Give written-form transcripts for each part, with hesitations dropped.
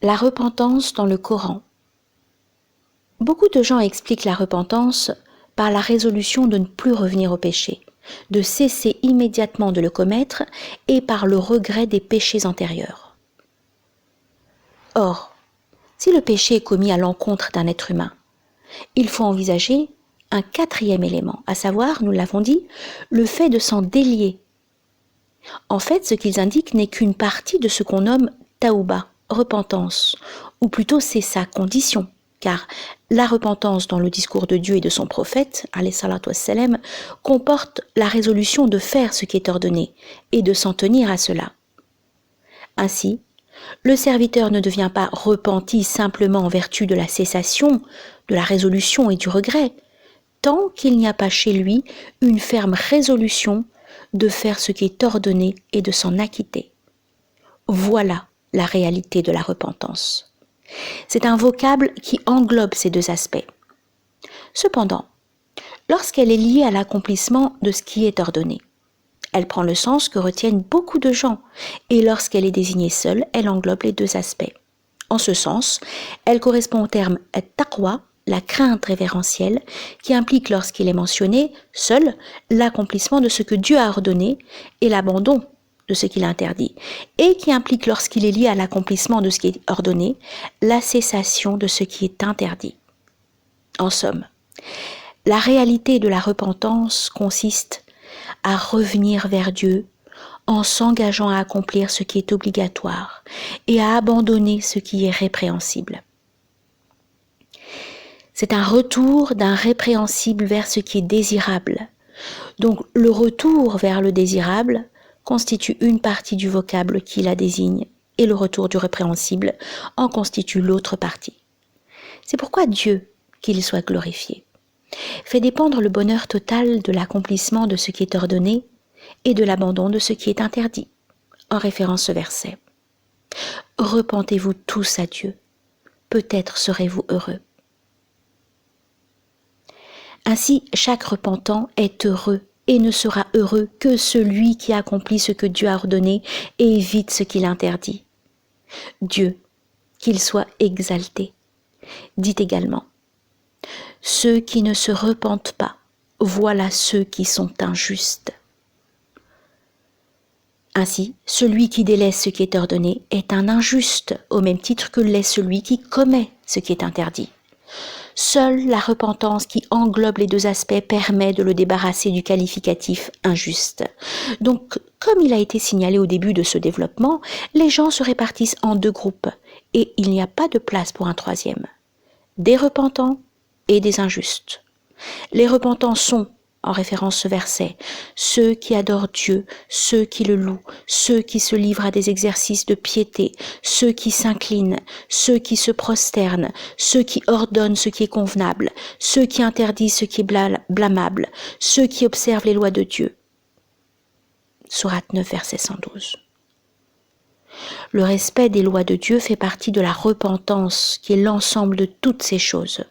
La repentance dans le Coran. Beaucoup de gens expliquent la repentance par la résolution de ne plus revenir au péché, de cesser immédiatement de le commettre et par le regret des péchés antérieurs. Or, si le péché est commis à l'encontre d'un être humain, il faut envisager un quatrième élément, à savoir, nous l'avons dit, le fait de s'en délier. En fait, ce qu'ils indiquent n'est qu'une partie de ce qu'on nomme taouba, repentance, ou plutôt c'est sa condition, car la repentance dans le discours de Dieu et de son prophète, alayhi salatu wassalam, comporte la résolution de faire ce qui est ordonné et de s'en tenir à cela. Ainsi, le serviteur ne devient pas repenti simplement en vertu de la cessation, de la résolution et du regret, tant qu'il n'y a pas chez lui une ferme résolution de faire ce qui est ordonné et de s'en acquitter. Voilà la réalité de la repentance. C'est un vocable qui englobe ces deux aspects. Cependant, lorsqu'elle est liée à l'accomplissement de ce qui est ordonné, elle prend le sens que retiennent beaucoup de gens, et lorsqu'elle est désignée seule, elle englobe les deux aspects. En ce sens, elle correspond au terme taqwa, la crainte révérentielle, qui implique lorsqu'il est mentionné seul l'accomplissement de ce que Dieu a ordonné et l'abandon de ce qu'il interdit, et qui implique lorsqu'il est lié à l'accomplissement de ce qui est ordonné, la cessation de ce qui est interdit. En somme, la réalité de la repentance consiste à revenir vers Dieu en s'engageant à accomplir ce qui est obligatoire et à abandonner ce qui est répréhensible. C'est un retour d'un répréhensible vers ce qui est désirable. Donc le retour vers le désirable constitue une partie du vocable qui la désigne et le retour du répréhensible en constitue l'autre partie. C'est pourquoi Dieu, qu'il soit glorifié, fait dépendre le bonheur total de l'accomplissement de ce qui est ordonné et de l'abandon de ce qui est interdit, en référence ce verset. Repentez-vous tous à Dieu, peut-être serez-vous heureux. Ainsi, chaque repentant est heureux et ne sera heureux que celui qui accomplit ce que Dieu a ordonné et évite ce qu'il interdit. Dieu, qu'il soit exalté, dit également: ceux qui ne se repentent pas, voilà ceux qui sont injustes. Ainsi, celui qui délaisse ce qui est ordonné est un injuste, au même titre que l'est celui qui commet ce qui est interdit. Seule la repentance qui englobe les deux aspects permet de le débarrasser du qualificatif injuste. Donc, comme il a été signalé au début de ce développement, les gens se répartissent en deux groupes et il n'y a pas de place pour un troisième. Des repentants et des injustes. Les repentants sont, en référence ce verset, ceux qui adorent Dieu, ceux qui le louent, ceux qui se livrent à des exercices de piété, ceux qui s'inclinent, ceux qui se prosternent, ceux qui ordonnent ce qui est convenable, ceux qui interdisent ce qui est blâmable, ceux qui observent les lois de Dieu. Sourate 9, verset 112. Le respect des lois de Dieu fait partie de la repentance, qui est l'ensemble de toutes ces choses.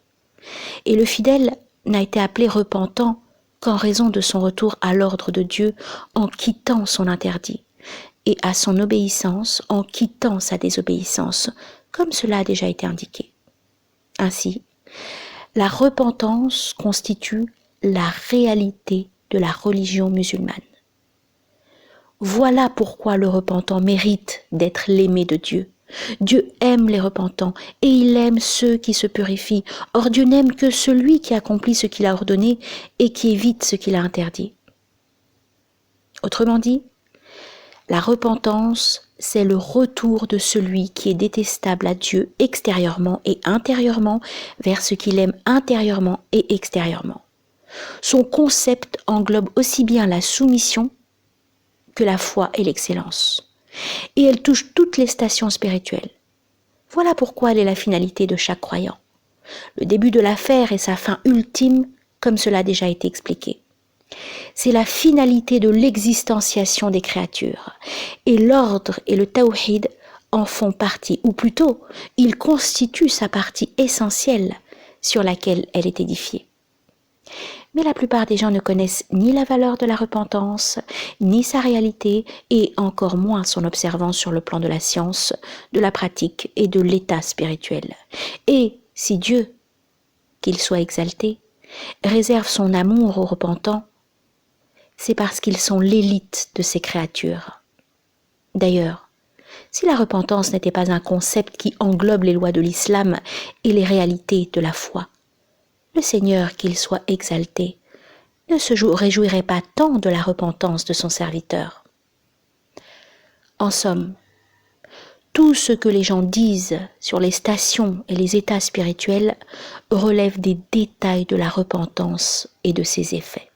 Et le fidèle n'a été appelé repentant qu'en raison de son retour à l'ordre de Dieu en quittant son interdit et à son obéissance en quittant sa désobéissance, comme cela a déjà été indiqué. Ainsi, la repentance constitue la réalité de la religion musulmane. Voilà pourquoi le repentant mérite d'être l'aimé de Dieu. Dieu aime les repentants et il aime ceux qui se purifient. Or Dieu n'aime que celui qui accomplit ce qu'il a ordonné et qui évite ce qu'il a interdit. Autrement dit, la repentance, c'est le retour de celui qui est détestable à Dieu extérieurement et intérieurement vers ce qu'il aime intérieurement et extérieurement. Son concept englobe aussi bien la soumission que la foi et l'excellence. Et elle touche toutes les stations spirituelles. Voilà pourquoi elle est la finalité de chaque croyant. Le début de l'affaire et sa fin ultime, comme cela a déjà été expliqué. C'est la finalité de l'existanciation des créatures. Et l'ordre et le tawhid en font partie, ou plutôt, ils constituent sa partie essentielle sur laquelle elle est édifiée. Mais la plupart des gens ne connaissent ni la valeur de la repentance, ni sa réalité, et encore moins son observance sur le plan de la science, de la pratique et de l'état spirituel. Et si Dieu, qu'il soit exalté, réserve son amour aux repentants, c'est parce qu'ils sont l'élite de ses créatures. D'ailleurs, si la repentance n'était pas un concept qui englobe les lois de l'islam et les réalités de la foi, le Seigneur, qu'il soit exalté, ne se réjouirait pas tant de la repentance de son serviteur. En somme, tout ce que les gens disent sur les stations et les états spirituels relève des détails de la repentance et de ses effets.